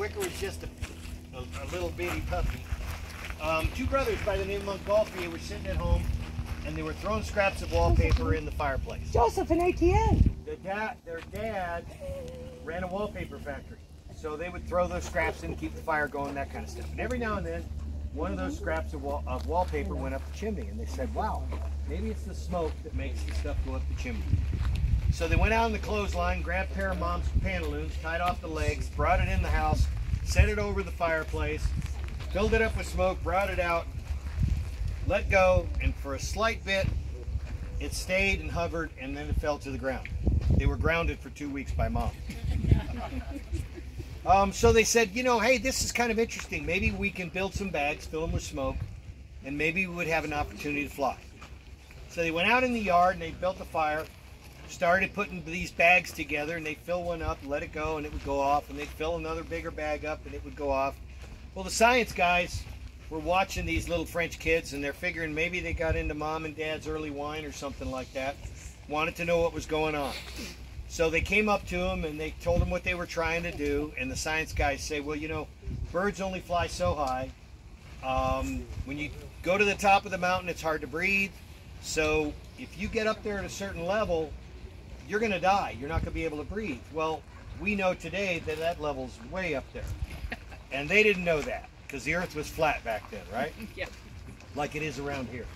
Wicker was just a little bitty puppy. Two brothers by the name of Montgolfier were sitting at home, and they were throwing scraps of wallpaper in the fireplace. Joseph and ATN. Their dad ran a wallpaper factory, so they would throw those scraps in to keep the fire going, that kind of stuff. And every now and then, one of those scraps of wallpaper went up the chimney, and they said, wow, maybe it's the smoke that makes the stuff go up the chimney. So they went out on the clothesline, grabbed a pair of mom's pantaloons, tied off the legs, brought it in the house, set it over the fireplace, filled it up with smoke, brought it out, let go, and for a slight bit, it stayed and hovered, and then it fell to the ground. They were grounded for 2 weeks by mom. So they said, you know, hey, this is kind of interesting. Maybe we can build some bags, fill them with smoke, and maybe we would have an opportunity to fly. So they went out in the yard and they built a fire, started putting these bags together, and they'd fill one up, let it go, and it would go off, and they'd fill another bigger bag up, and it would go off. Well, the science guys were watching these little French kids, and they're figuring maybe they got into mom and dad's early wine or something like that, wanted to know what was going on. So they came up to them, and they told them what they were trying to do, and the science guys say, well, you know, birds only fly so high. When you go to the top of the mountain, it's hard to breathe. So if you get up there at a certain level, you're going to die. You're not going to be able to breathe. Well, we know today that that level's way up there. And they didn't know that because the earth was flat back then, right? Yeah. Like it is around here.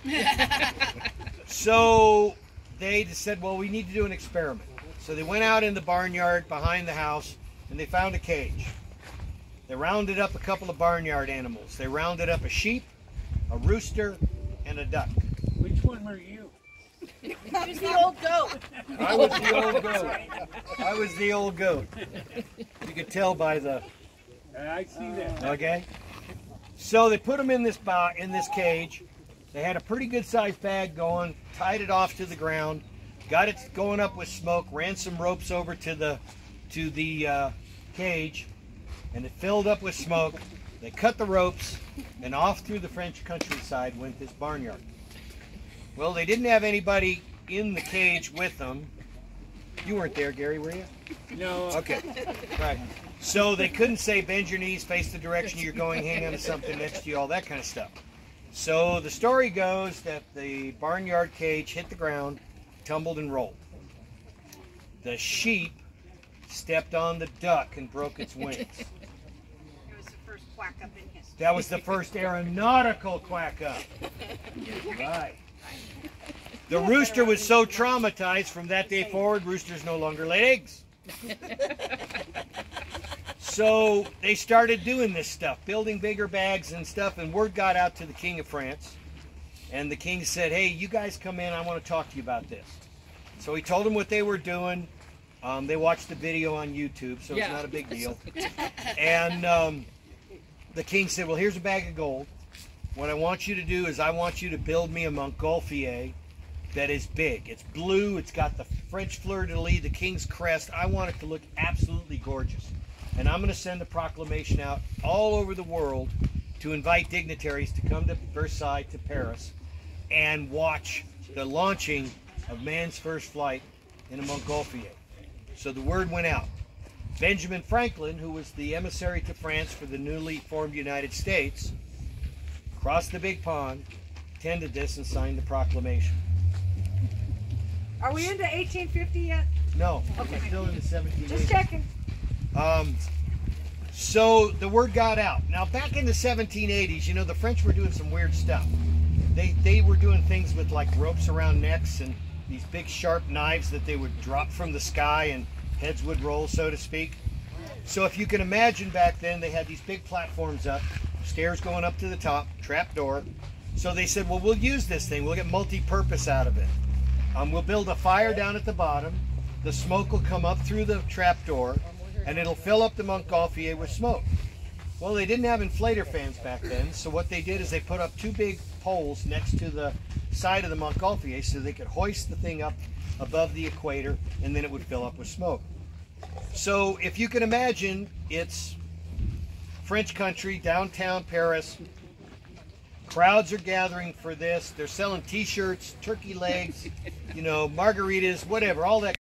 So they just said, well, we need to do an experiment. So they went out in the barnyard behind the house and they found a cage. They rounded up a couple of barnyard animals. They rounded up a sheep, a rooster, and a duck. Which one were you? Who's the old goat? I was the old goat. I was the old goat. You could tell by the... I see that. Okay. So they put them in this cage. They had a pretty good sized bag going, tied it off to the ground, got it going up with smoke, ran some ropes over to the cage, and it filled up with smoke. They cut the ropes, and off through the French countryside went this barnyard. Well, they didn't have anybody in the cage with them. You weren't there, Gary, were you? No. Okay. Right. So they couldn't say bend your knees, face the direction you're going, hang on to something next to you, all that kind of stuff. So the story goes that the barnyard cage hit the ground, tumbled and rolled. The sheep stepped on the duck and broke its wings. It was the first quack up in history. That was the first aeronautical quack up. Right. The rooster was so traumatized from that day forward, roosters no longer laid eggs. So they started doing this stuff, building bigger bags and stuff, and word got out to the King of France. And the king said, hey, you guys come in, I want to talk to you about this. So he told them what they were doing. They watched the video on YouTube, so it's not a big deal. And the king said, well, here's a bag of gold. What I want you to do is I want you to build me a Montgolfier that is big. It's blue, it's got the French fleur-de-lis, the king's crest. I want it to look absolutely gorgeous. And I'm going to send a proclamation out all over the world to invite dignitaries to come to Versailles, to Paris, and watch the launching of man's first flight in a Montgolfier. So the word went out. Benjamin Franklin, who was the emissary to France for the newly formed United States, crossed the big pond, attended this, and signed the proclamation. Are we into 1850 yet? No, Okay. we're still in the 1780s. Just checking. So the word got out. Now back in the 1780s, you know, the French were doing some weird stuff. They were doing things with like ropes around necks and these big sharp knives that they would drop from the sky and heads would roll, so to speak. So if you can imagine back then, they had these big platforms up, stairs going up to the top, trap door. So they said, well, we'll use this thing. We'll get multi-purpose out of it. We'll build a fire down at the bottom. The smoke will come up through the trap door, and it'll fill up the Montgolfier with smoke. Well, they didn't have inflator fans back then, so what they did is they put up two big poles next to the side of the Montgolfier so they could hoist the thing up above the equator, and then it would fill up with smoke. So if you can imagine, it's French country, downtown Paris. Crowds are gathering for this. They're selling t-shirts, turkey legs, you know, margaritas, whatever, all that.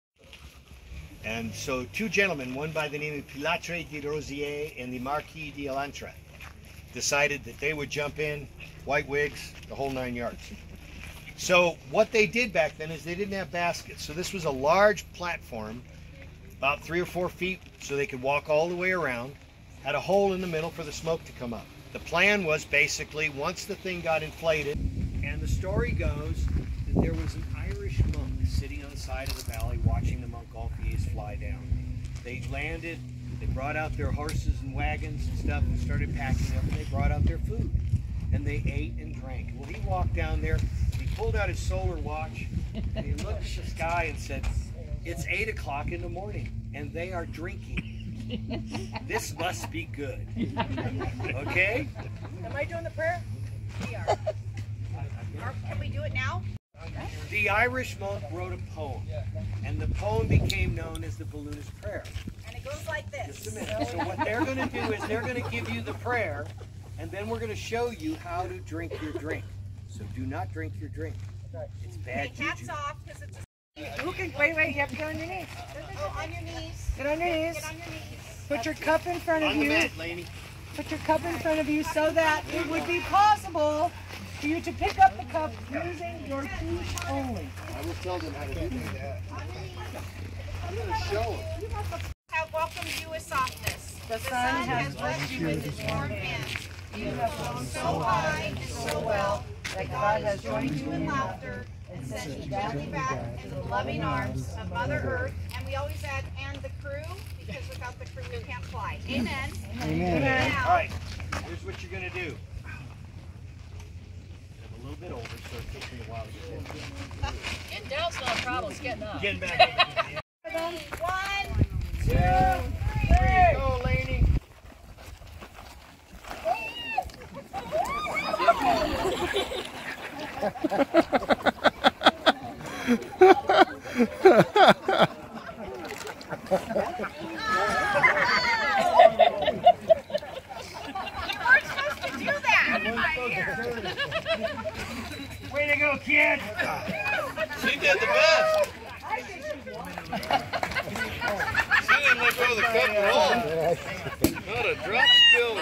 And so two gentlemen, one by the name of Pilatre de Rosier and the Marquis de Elantra, decided that they would jump in, white wigs, the whole 9 yards. So what they did back then is they didn't have baskets. So this was a large platform, about 3 or 4 feet, so they could walk all the way around, had a hole in the middle for the smoke to come up. The plan was basically, once the thing got inflated, and the story goes that there was an Irish monk sitting on the side of the valley watching the Montgolfiers fly down. They landed, they brought out their horses and wagons and stuff and started packing up, and they brought out their food. And they ate and drank. Well, he walked down there, he pulled out his solar watch, and he looked at the sky and said, "It's 8 o'clock in the morning, and they are drinking. This must be good." Okay? Am I doing the prayer? We are. Can we do it now? The Irish monk wrote a poem, and the poem became known as the Balloonist prayer. And it goes like Just a this. minute. So what they're going to do is they're going to give you the prayer, and then we're going to show you how to drink your drink. So do not drink your drink. It's bad Take hats juju. off because it's a... Who can, wait, you have to get on your knees. Oh, on your knees. Get on your knees. Get on your knees. Put your cup in front of On the you. mat, Laney. Put your cup in front of you so that it would be possible for you to pick up the cup using your feet only. I will tell them how to do that. I'm going to show them. Have welcomed you with softness. The sun sun has blessed you with his warm hands. You have flown so high and so well that God has joined you in laughter and sent you gently back into the loving arms of Mother Earth. And we always add, and the crew, because without the crew we can't fly. Amen. Amen. Now, All right, here's what you're going to do. I'm a little bit older, so it takes me a while to get in. Getting down's not a problem, it's getting up. Getting back over here. 1, 2, 3. Go, Laney. Way to go, kid! She did the best. She didn't let go of the cup at all. Not a drop spilled.